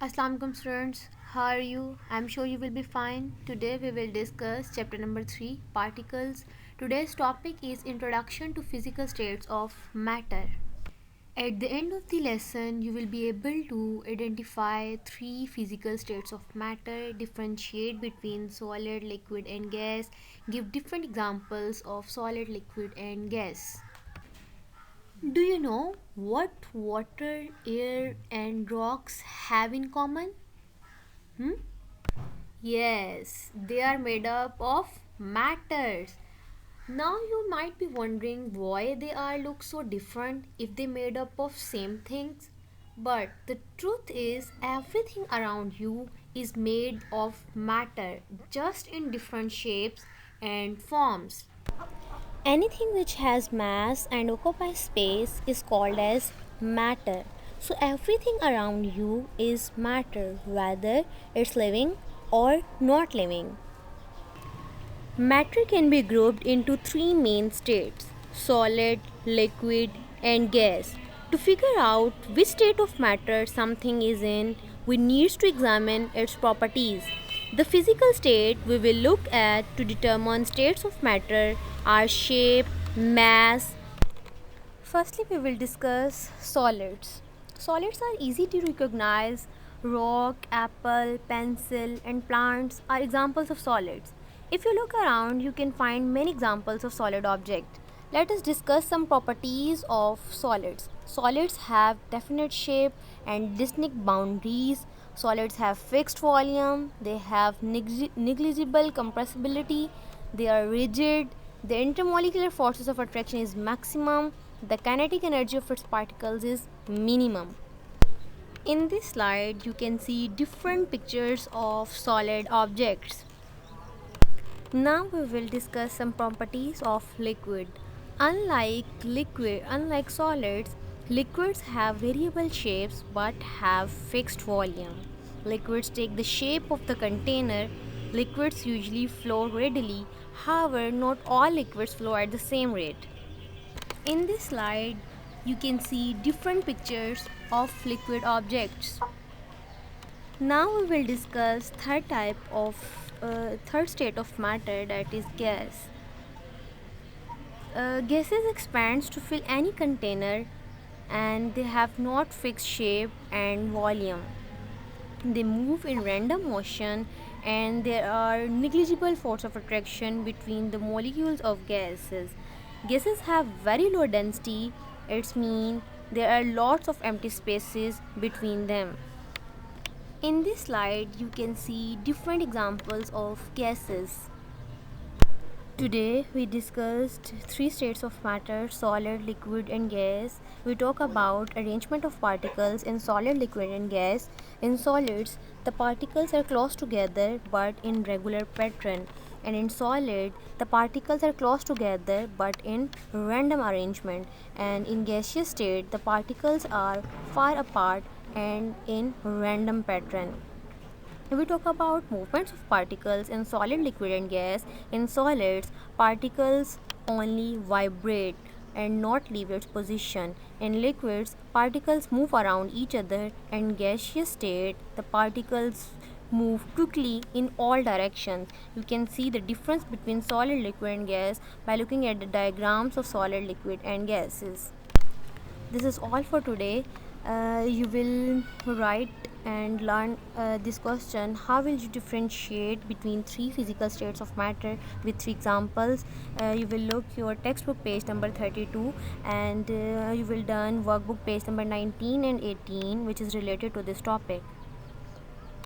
Assalamu alaikum students, how are you? I'm sure you will be fine. Today we will discuss chapter number 3, particles. Today's topic is introduction to physical states of matter. At the end of the lesson, you will be able to identify three physical states of matter, differentiate between solid, liquid and gas, give different examples of solid, liquid and gas. Do you know what water, air and rocks have in common? Hmm? Yes, they are made up of matters. Now you might be wondering why they are look so different if they made up of same things. But the truth is everything around you is made of matter, just in different shapes and forms. Anything which has mass and occupies space is called as matter. So everything around you is matter, whether it's living or not living. Matter can be grouped into three main states: solid, liquid, and gas. To figure out which state of matter something is in, we need to examine its properties. The physical state we will look at to determine states of matter are shape, mass. Firstly, we will discuss solids. Solids are easy to recognize. Rock, apple, pencil, and plants are examples of solids. If you look around, you can find many examples of solid objects. Let us discuss some properties of solids. Solids have definite shape and distinct boundaries. Solids have fixed volume, they have negligible compressibility, they are rigid, the intermolecular forces of attraction is maximum, the kinetic energy of its particles is minimum. In this slide, you can see different pictures of solid objects. Now we will discuss some properties of liquid. Unlike solids, liquids have variable shapes but have fixed volume. Liquids take the shape of the container. Liquids usually flow readily. However, not all liquids flow at the same rate. In this slide, you can see different pictures of liquid objects. Now we will discuss third state of matter, that is gas. Gases expands to fill any container and they have not fixed shape and volume. They move in random motion and there are negligible force of attraction between the molecules of gases. Gases have very low density, it means there are lots of empty spaces between them. In this slide, you can see different examples of gases. Today we discussed three states of matter: solid, liquid and gas. We talk about arrangement of particles in solid, liquid and gas. In solids, the particles are close together but in regular pattern, and in solid, the particles are close together but in random arrangement, and in gaseous state, the particles are far apart and in random pattern. If we talk about movements of particles in solid, liquid and gas, in solids, particles only vibrate and not leave its position. In liquids, particles move around each other, and gaseous state, the particles move quickly in all directions. You can see the difference between solid, liquid and gas by looking at the diagrams of solid, liquid and gases. This is all for today. You will write and learn this question: how will you differentiate between three physical states of matter, with three examples. You will look your textbook page number 32, and you will done workbook page number 19 and 18, which is related to this topic.